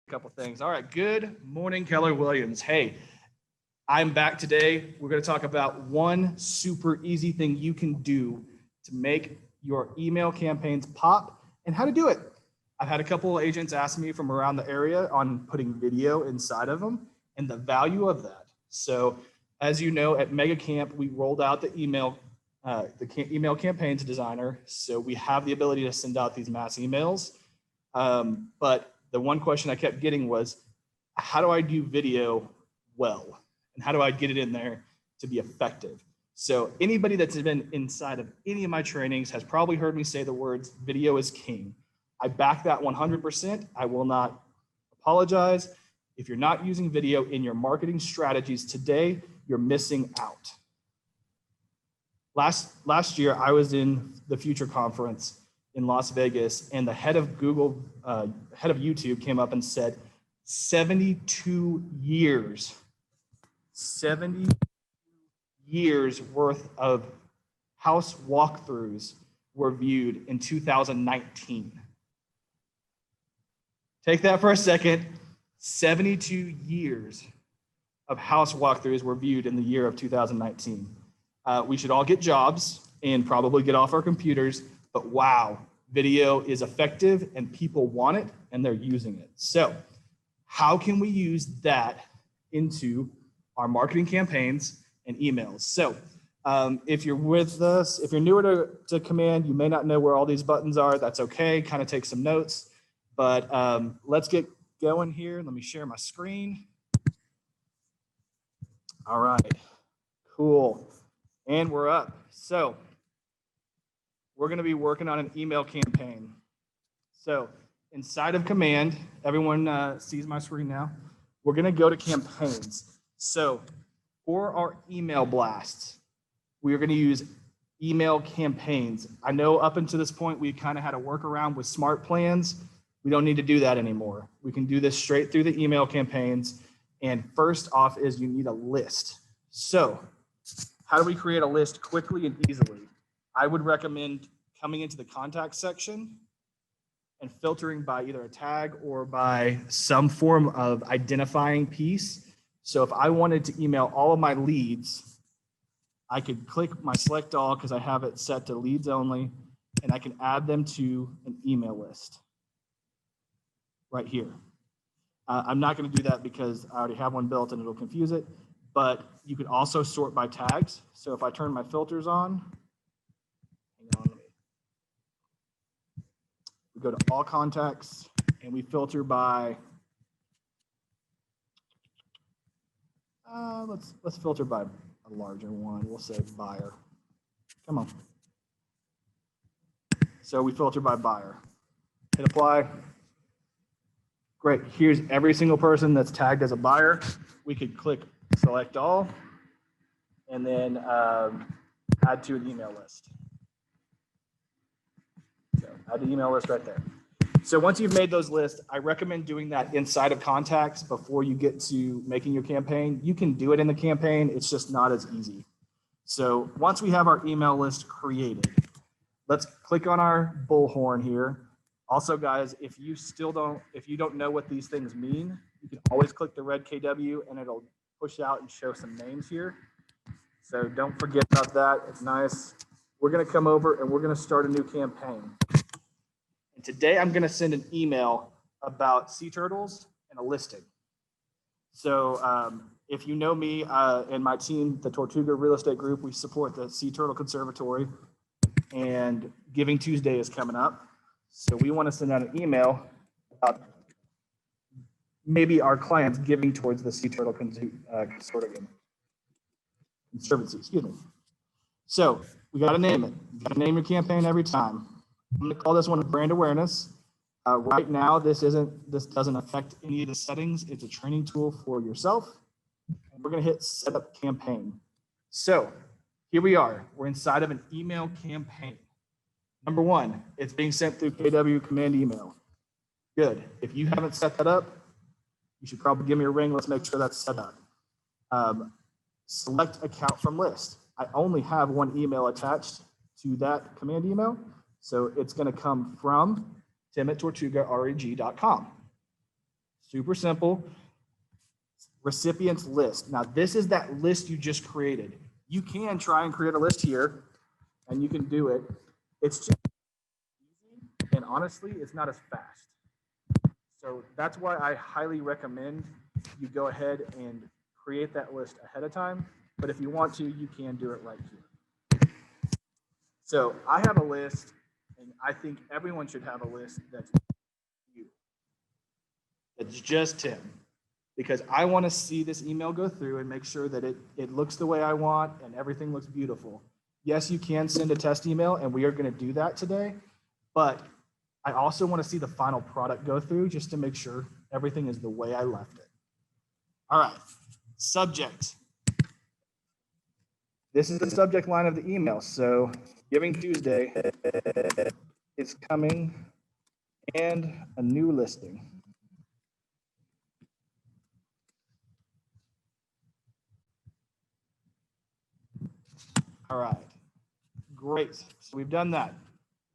Couple things. All right. Good morning, Keller Williams. Hey, I'm back today. We're going to talk about one super easy thing you can do to make your email campaigns pop and how to do it. I've had a couple of agents ask me from around the area on putting video inside of them and the value of that. So as you know, at Mega Camp, we rolled out the email campaigns designer. So we have the ability to send out these mass emails. But the one question I kept getting was, how do I do video well? And how do I get it in there to be effective? So anybody that's been inside of any of my trainings has probably heard me say the words, video is king. I back that 100%. I will not apologize. If you're not using video in your marketing strategies today, you're missing out. Last year, I was in the Future Conference in Las Vegas, and the head of YouTube came up and said, 72 years worth of house walkthroughs were viewed in 2019. Take that for a second. 72 years of house walkthroughs were viewed in the year of 2019. We should all get jobs and probably get off our computers, but wow, video is effective and people want it and they're using it. So how can we use that into our marketing campaigns and emails? So if you're with us, if you're newer to Command, you may not know where all these buttons are. That's okay, kind of take some notes, but let's get going here. Let me share my screen. All right, cool. And we're up. So we're going to be working on an email campaign. So inside of Command, everyone sees my screen now. We're going to go to campaigns. So for our email blasts, we're going to use email campaigns. I know up until this point, we kind of had a workaround with smart plans. We don't need to do that anymore. We can do this straight through the email campaigns. And first off is you need a list. So how do we create a list quickly and easily? I would recommend coming into the contact section and filtering by either a tag or by some form of identifying piece. So if I wanted to email all of my leads, I could click my select all because I have it set to leads only, and I can add them to an email list right here. I'm not going to do that because I already have one built and it'll confuse it. But you could also sort by tags. So if I turn my filters on, we go to all contacts and we filter by, let's filter by a larger one. We'll say buyer. Come on. So we filter by buyer. Hit apply. Great. Here's every single person that's tagged as a buyer. We could click select all, and then add to an email list. So add the email list right there. So once you've made those lists, I recommend doing that inside of contacts before you get to making your campaign. You can do it in the campaign, it's just not as easy. So once we have our email list created, let's click on our bullhorn here. Also, guys, if you don't know what these things mean, you can always click the red KW and it'll push out and show some names here. So don't forget about that. It's nice. We're going to come over and we're going to start a new campaign. And today I'm going to send an email about sea turtles and a listing. So if you know me and my team, the Tortuga Real Estate Group, we support the Sea Turtle Conservatory, and Giving Tuesday is coming up. So we want to send out an email about maybe our clients giving towards the Sea Turtle Conservancy, excuse me. So we got to name it. You got to name your campaign every time. I'm going to call this one brand awareness. Right now, this doesn't affect any of the settings. It's a training tool for yourself. And we're going to hit set up campaign. So here we are. We're inside of an email campaign. Number one, it's being sent through KW Command email. Good. If you haven't set that up, you should probably give me a ring. Let's make sure that's set up. Select account from list. I only have one email attached to that command email. So it's going to come from Tim@tortugareg.com. Super simple. Recipients list. Now, this is that list you just created. You can try and create a list here, and you can do it. It's just easy, and honestly, it's not as fast. So that's why I highly recommend you go ahead and create that list ahead of time. But if you want to, you can do it right here. So I have a list, and I think everyone should have a list that's you. It's just Tim. Because I want to see this email go through and make sure that it looks the way I want and everything looks beautiful. Yes, you can send a test email, and we are going to do that today. But I also want to see the final product go through just to make sure everything is the way I left it. All right, subject. This is the subject line of the email. So Giving Tuesday is coming and a new listing. All right, great. So we've done that.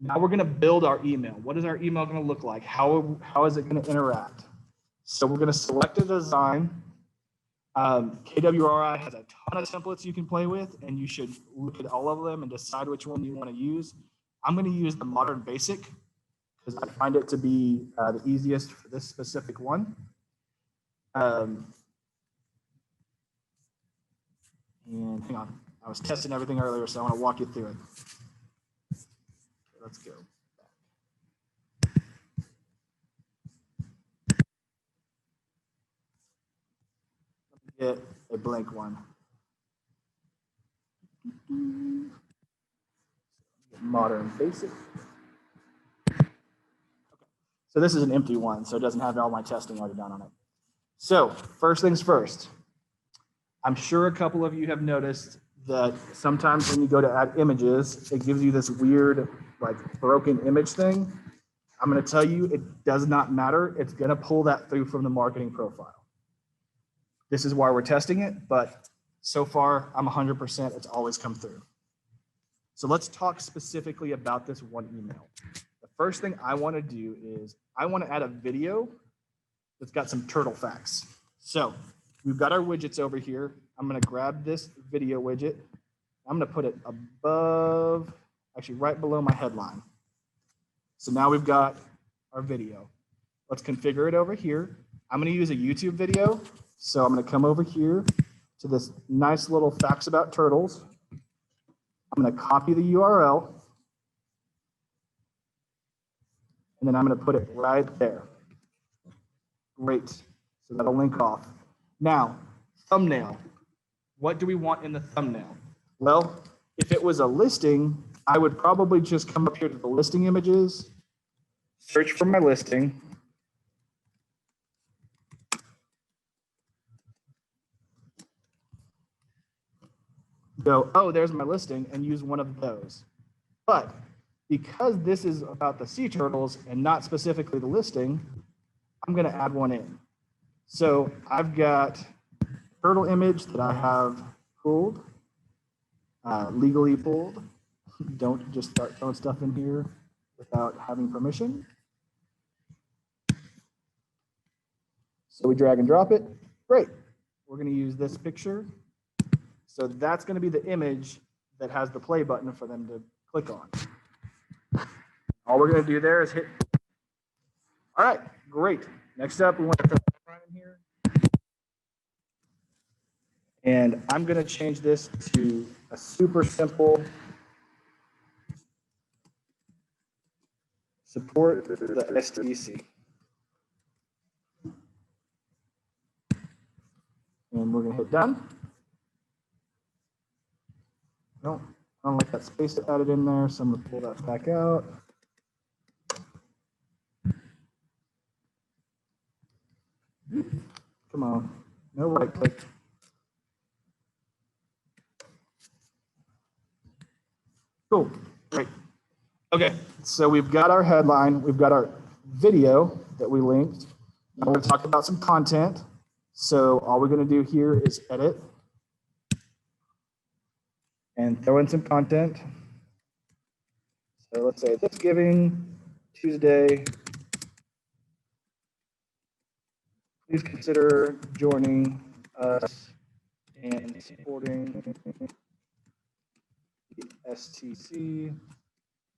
Now we're going to build our email. What is our email going to look like? How is it going to interact? So we're going to select a design. KWRI has a ton of templates you can play with, and you should look at all of them and decide which one you want to use. I'm going to use the Modern Basic because I find it to be the easiest for this specific one. And hang on, I was testing everything earlier, so I want to walk you through it. Okay, let's go. Get a blank one. Modern Basic. Okay. So this is an empty one, so it doesn't have all my testing already done on it. So first things first, I'm sure a couple of you have noticed that sometimes when you go to add images, it gives you this weird, like broken image thing. I'm going to tell you, it does not matter. It's going to pull that through from the marketing profile. This is why we're testing it, but so far I'm 100%, it's always come through. So let's talk specifically about this one email. The first thing I want to do is I want to add a video that's got some turtle facts. So we've got our widgets over here. I'm going to grab this video widget. I'm going to put it above, actually right below my headline. So now we've got our video. Let's configure it over here. I'm going to use a YouTube video. So I'm going to come over here to this nice little facts about turtles. I'm going to copy the URL. And then I'm going to put it right there. Great. So that'll link off. Now, thumbnail. What do we want in the thumbnail? Well, if it was a listing, I would probably just come up here to the listing images, search for my listing. Go, oh, there's my listing, and use one of those. But because this is about the sea turtles and not specifically the listing, I'm going to add one in. So I've got a turtle image that I have pulled, legally pulled. Don't just start throwing stuff in here without having permission. So we drag and drop it. Great. We're going to use this picture. So that's going to be the image that has the play button for them to click on. All we're going to do there is hit. All right, great. Next up, we want to throw in here. And I'm going to change this to a super simple support the SDC. And we're going to hit done. No, I don't like that space added in there, so I'm going to pull that back out. Come on, no right click. Cool, great. Okay, so we've got our headline, we've got our video that we linked. Now we're going to talk about some content. So all we're going to do here is edit and throw in some content. So let's say this Giving Tuesday please consider joining us and supporting the STC,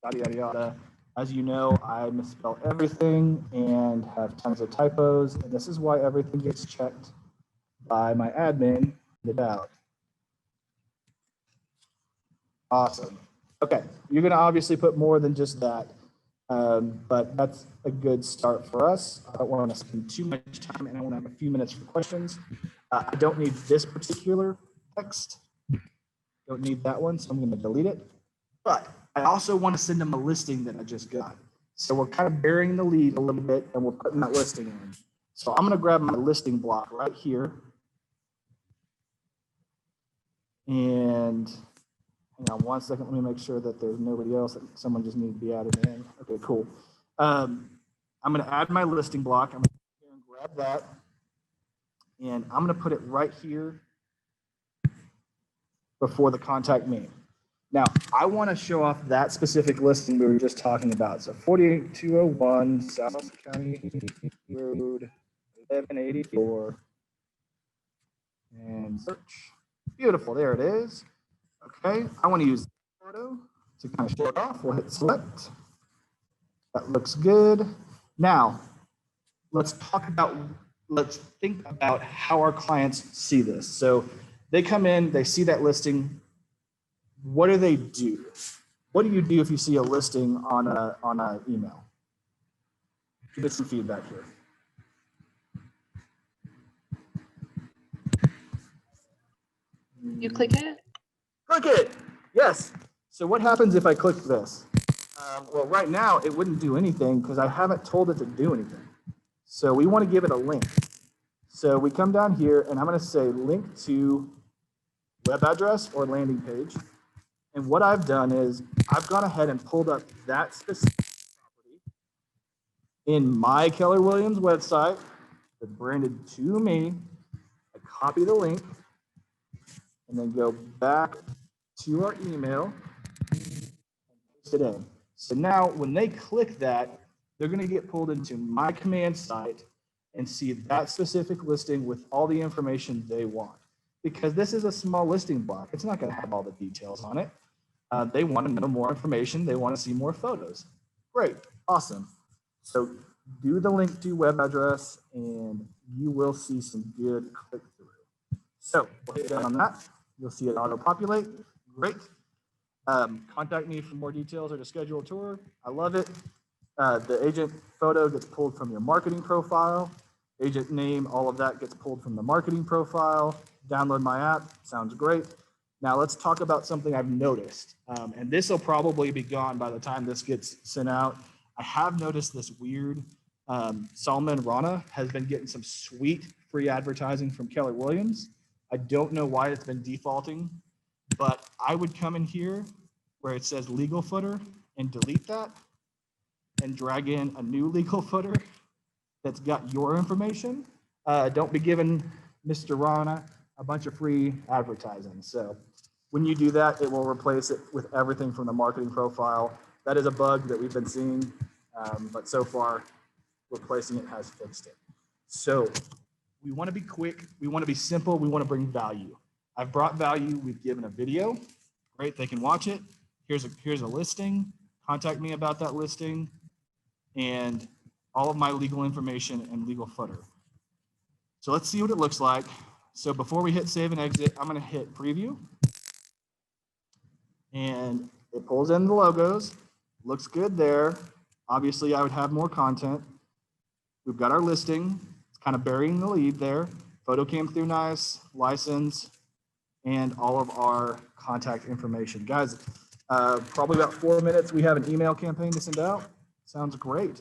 yada, yada, yada. As you know, I misspell everything and have tons of typos, and this is why everything gets checked by my admin, the doubt. Awesome. Okay, you're gonna obviously put more than just that, but that's a good start for us. I don't want to spend too much time, and I want to have a few minutes for questions. I don't need this particular text. Don't need that one, so I'm gonna delete it. But I also want to send them a listing that I just got. So we're kind of burying the lead a little bit, and we're putting that listing in. So I'm gonna grab my listing block right here. And hang on one second, let me make sure that there's nobody else, that someone just needs to be added in. Okay, cool. I'm gonna add my listing block. I'm gonna grab that, and I'm gonna put it right here before the contact me. Now, I wanna show off that specific listing we were just talking about. So 48201 South County Road 1184, and search. Beautiful, there it is. Okay, I wanna use photo to kind of show it off. We'll hit select. That looks good. Now, let's think about how our clients see this. So they come in, they see that listing. What do they do? What do you do if you see a listing on a email? Give us some feedback here. You click it? Click it. Yes. So what happens if I click this? Well, right now it wouldn't do anything because I haven't told it to do anything. So we want to give it a link. So we come down here and I'm going to say link to web address or landing page. And what I've done is I've gone ahead and pulled up that specific property in my Keller Williams website that's branded to me. I copy the link and then go back to our email and paste it in. So now when they click that, they're going to get pulled into my command site and see that specific listing with all the information they want. Because this is a small listing block, it's not going to have all the details on it. They want to know more information. They want to see more photos. Great, awesome. So do the link to web address and you will see some good click through. So we'll hit down on that. You'll see it auto populate. Great. Contact me for more details or to schedule a tour. I love it. The agent photo gets pulled from your marketing profile. Agent name, all of that gets pulled from the marketing profile. Download my app. Sounds great. Now let's talk about something I've noticed. And this will probably be gone by the time this gets sent out. I have noticed this weird, Salman Rana has been getting some sweet free advertising from Keller Williams. I don't know why it's been defaulting, but I would come in here where it says legal footer and delete that and drag in a new legal footer that's got your information. Don't be giving Mr. Rana a bunch of free advertising. So when you do that, it will replace it with everything from the marketing profile. That is a bug that we've been seeing, but so far replacing it has fixed it. So we want to be quick. We want to be simple. We want to bring value. I've brought value. We've given a video. Great. They can watch it. Here's a listing. Contact me about that listing and all of my legal information and legal footer. So let's see what it looks like. So before we hit save and exit, I'm going to hit preview. And it pulls in the logos. Looks good there. Obviously, I would have more content. We've got our listing. It's kind of burying the lead there. Photo came through nice, license, and all of our contact information. Guys, probably about 4 minutes, we have an email campaign to send out. Sounds great.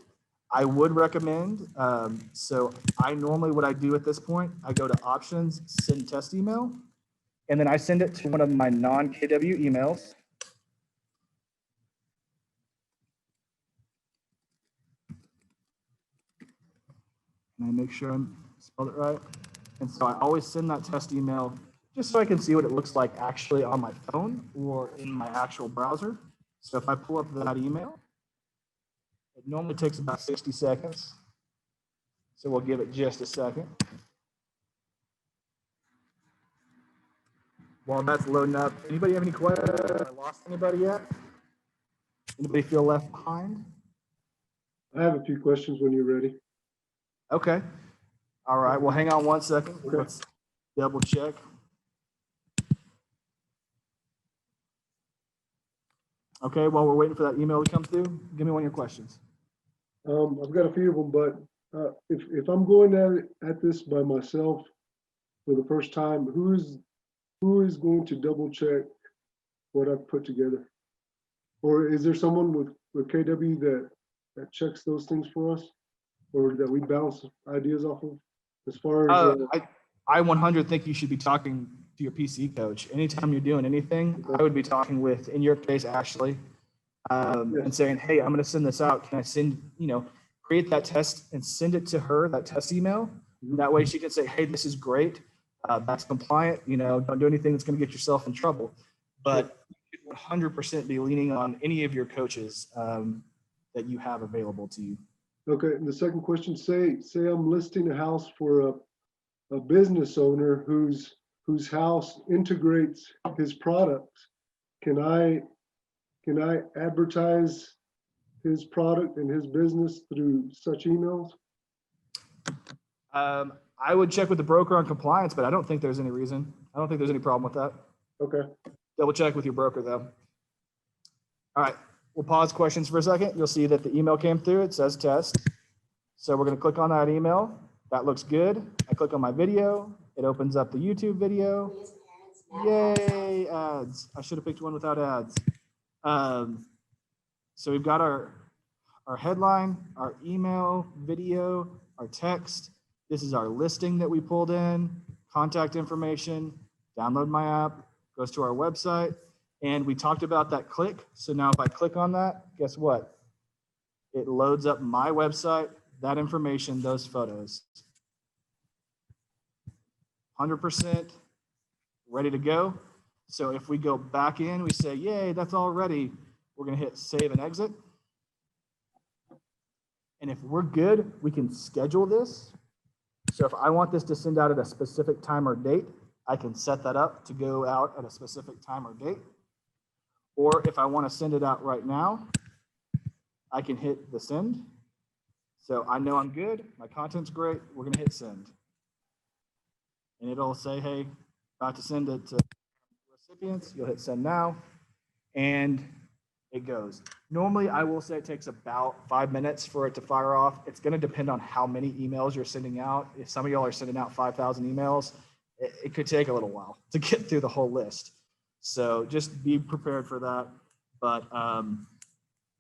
I would recommend, so what I do at this point, I go to options, send test email, and then I send it to one of my non-KW emails. And I make sure I spelled it right. And so I always send that test email just so I can see what it looks like actually on my phone or in my actual browser. So if I pull up that email, it normally takes about 60 seconds. So we'll give it just a second. While that's loading up, anybody have any questions? Have I lost anybody yet? Anybody feel left behind? I have a few questions when you're ready. Okay. All right. Well, hang on one second. Okay. Let's double check. Okay. While we're waiting for that email to come through, give me one of your questions. I've got a few of them, but if I'm going at this by myself for the first time, who is going to double check what I've put together? Or is there someone with KW that checks those things for us, or that we bounce ideas off of? As far as I 100 think you should be talking to your PC coach anytime you're doing anything. I would be talking with, in your case, Ashley, and saying, hey, I'm going to send this out. Can I send, create that test and send it to her, that test email? That way she can say, hey, this is great. That's compliant. Don't do anything that's going to get yourself in trouble. But you should 100% be leaning on any of your coaches that you have available to you. Okay. And the second question, say I'm listing a house for a business owner whose house integrates his products. Can I advertise his product and his business through such emails? I would check with the broker on compliance, but I don't think there's any reason. I don't think there's any problem with that. Okay. Double check with your broker though. All right, we'll pause questions for a second. You'll see that the email came through. It says test. So we're going to click on that email. That looks good. I click on my video. It opens up the YouTube video. Yay, ads. I should have picked one without ads. So we've got our headline, our email, video, our text. This is our listing that we pulled in, contact information, download my app, goes to our website. And we talked about that click. So now if I click on that, guess what? It loads up my website, that information, those photos. 100% ready to go. So if we go back in, we say, yay, that's all ready. We're going to hit save and exit. And if we're good, we can schedule this. So if I want this to send out at a specific time or date, I can set that up to go out at a specific time or date. Or if I want to send it out right now, I can hit the send. So I know I'm good. My content's great. We're going to hit send. And it'll say, hey, about to send it to recipients. You'll hit send now. And it goes. Normally, I will say it takes about 5 minutes for it to fire off. It's going to depend on how many emails you're sending out. If some of y'all are sending out 5,000 emails, it could take a little while to get through the whole list. So just be prepared for that. But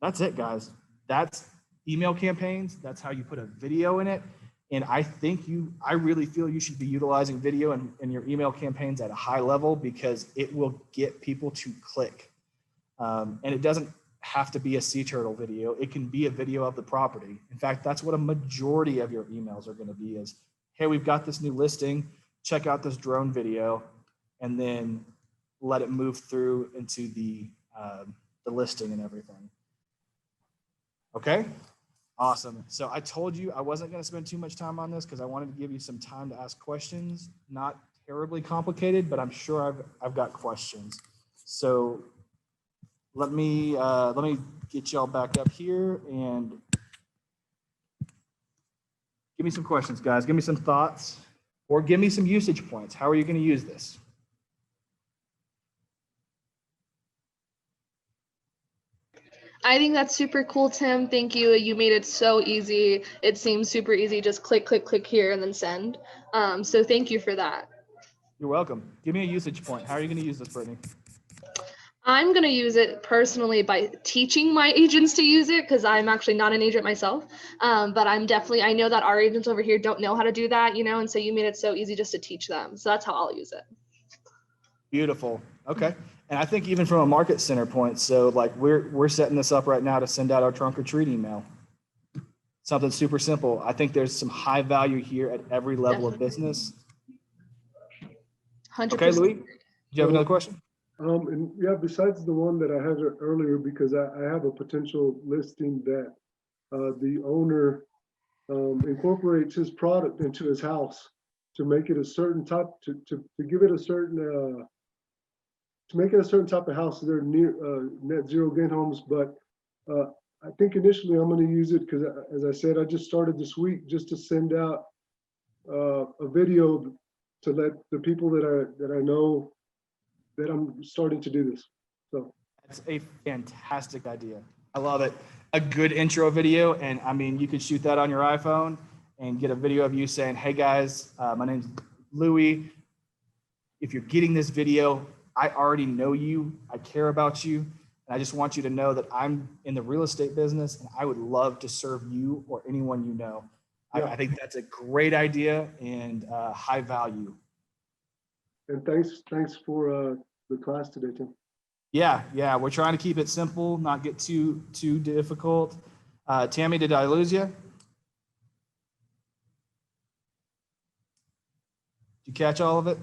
that's it, guys. That's email campaigns. That's how you put a video in it. And I really feel you should be utilizing video in your email campaigns at a high level because it will get people to click. And it doesn't have to be a sea turtle video. It can be a video of the property. In fact, that's what a majority of your emails are going to be is, hey, we've got this new listing. Check out this drone video, and then let it move through into the listing and everything. Okay, awesome. So I told you I wasn't going to spend too much time on this because I wanted to give you some time to ask questions. Not terribly complicated, but I'm sure I've got questions. So let me get y'all back up here and give me some questions, guys. Give me some thoughts, or give me some usage points. How are you going to use this? I think that's super cool, Tim. Thank you. You made it so easy. It seems super easy. Just click, click, click here and then send. So thank you for that. You're welcome. Give me a usage point. How are you going to use this, Brittany? I'm going to use it personally by teaching my agents to use it because I'm actually not an agent myself. But I know that our agents over here don't know how to do that, and so you made it so easy just to teach them. So that's how I'll use it. Beautiful. Okay. And I think even from a market center point, so like we're setting this up right now to send out our trunk or treat email. Something super simple. I think there's some high value here at every level of business. 100%. Okay, Louis, do you have another question? And yeah, besides the one that I had earlier, because I have a potential listing that the owner incorporates his product into his house to make it a certain type, to give it a certain, to make it a certain type of house. They're near net zero gain homes, but I think initially I'm going to use it because, as I said, I just started this week just to send out a video to let the people that I know that I'm starting to do this. So That's a fantastic idea. I love it. A good intro video. And I mean, you could shoot that on your iPhone and get a video of you saying, hey guys, my name's Louie. If you're getting this video, I already know you. I care about you. And I just want you to know that I'm in the real estate business and I would love to serve you or anyone you know. Yeah. I think that's a great idea and high value. and thanks for the class today, Tim. Yeah, we're trying to keep it simple, not get too difficult. Tammy, did I lose you? Did you catch all of it?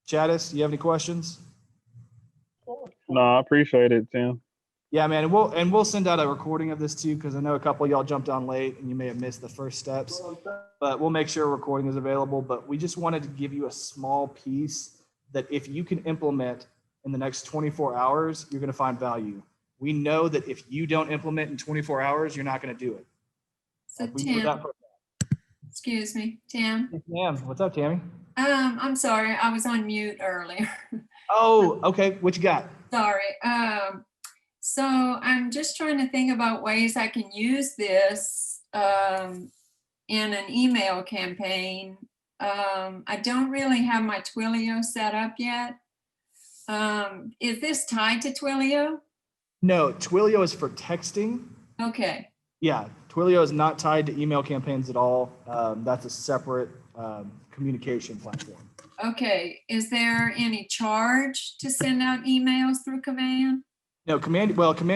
Chattis, do you have any questions? No, I appreciate it, Tim. Yeah, man, and we'll send out a recording of this too, because I know a couple of y'all jumped on late and you may have missed the first steps, but we'll make sure a recording is available. But we just wanted to give you a small piece that if you can implement in the next 24 hours, you're going to find value. We know that if you don't implement in 24 hours, you're not going to do it. So We know Tim, that for- excuse me, Tim. Yes, ma'am. What's up, Tammy? I'm sorry, I was on mute earlier. Oh, okay. What you got? Sorry. So I'm just trying to think about ways I can use this in an email campaign. I don't really have my Twilio set up yet. Is this tied to Twilio? No, Twilio is for texting. Okay, Yeah, Twilio is not tied to email campaigns at all. That's a separate communication platform. okay. Is there any charge to send out emails through Command? No, Command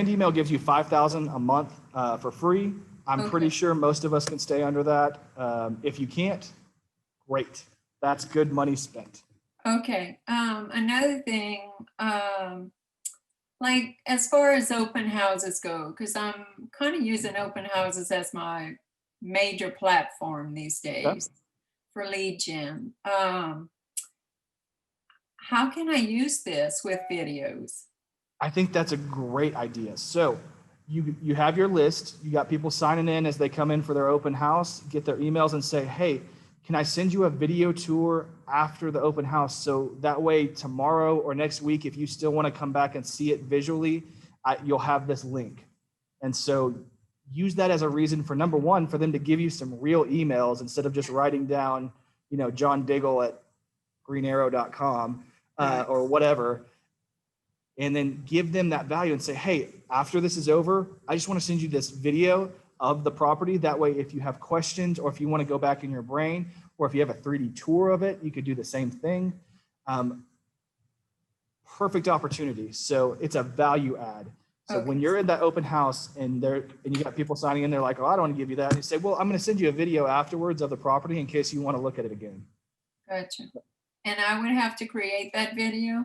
Email gives you 5,000 a month for free. I'm pretty Okay. sure most of us can stay under that. If you can't, great. That's good money spent. Okay, another thing, like as far as open houses go, because I'm kind of using open houses as my major platform these days for lead gen. How can I use this with videos? I think that's a great idea. So you have your list, you got people signing in as they come in for their open house, get their emails and say, hey, can I send you a video tour after the open house? So that way tomorrow or next week, if you still want to come back and see it visually, you'll have this link. And so use that as a reason for, number one, for them to give you some real emails instead of just writing down, John Diggle at greenarrow.com or whatever. And then give them that value and say, hey, after this is over, I just want to send you this video of the property. That way, if you have questions or if you want to go back in your brain, or if you have a 3D tour of it, you could do the same thing. Perfect opportunity. So it's a value add. So when you're in that open house and you got people signing in, they're like, oh, I don't want to give you that. And you say, well, I'm going to send you a video afterwards of the property in case you want to look at it again. Gotcha. And I would have to create that video?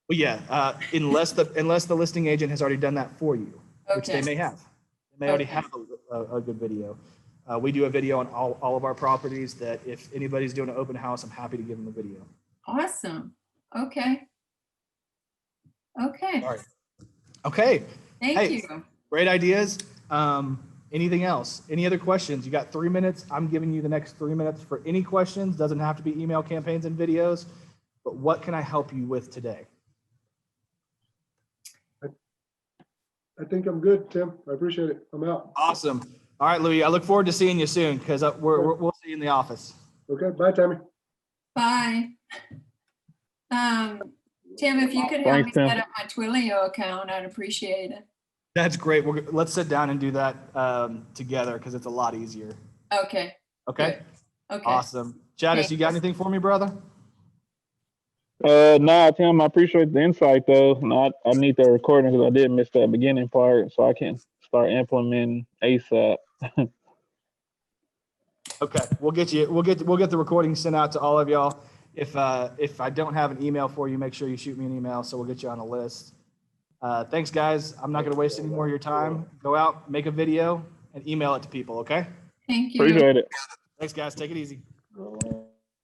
Well, yeah, unless the listing agent has already done that for you, which they Okay. may have. They may already Okay. have a good video. We do a video on all of our properties that if anybody's doing an open house, I'm happy to give them a video. Awesome. Okay. Okay, All right. Okay, thank Hey. you. great ideas. Anything else? Any other questions? You got 3 minutes. I'm giving you the next 3 minutes for any questions. Doesn't have to be email campaigns and videos, but what can I help you with today? I think I'm good, Tim. I appreciate it. I'm out. Awesome. All right, Louis, I look forward to seeing you soon because we'll see you in the office. Okay, bye, Tammy. Bye. Tim, if you could help me Thanks, Tim. set up my Twilio account, I'd appreciate it. That's great. Let's sit down and do that together because it's a lot easier. Okay, Okay. okay. Awesome. Jadis, you got anything for me, brother? Nah, Tim, I appreciate the insight though. No, I need the recording because I did miss that beginning part, so I can start implementing ASAP. Okay, we'll get the recording sent out to all of y'all. If I don't have an email for you, make sure you shoot me an email so we'll get you on a list. Thanks, guys. I'm not going to waste any more of your time. Go out, make a video, and email it to people, okay? Thank you. Appreciate it. Thanks, guys. Take it easy. All right.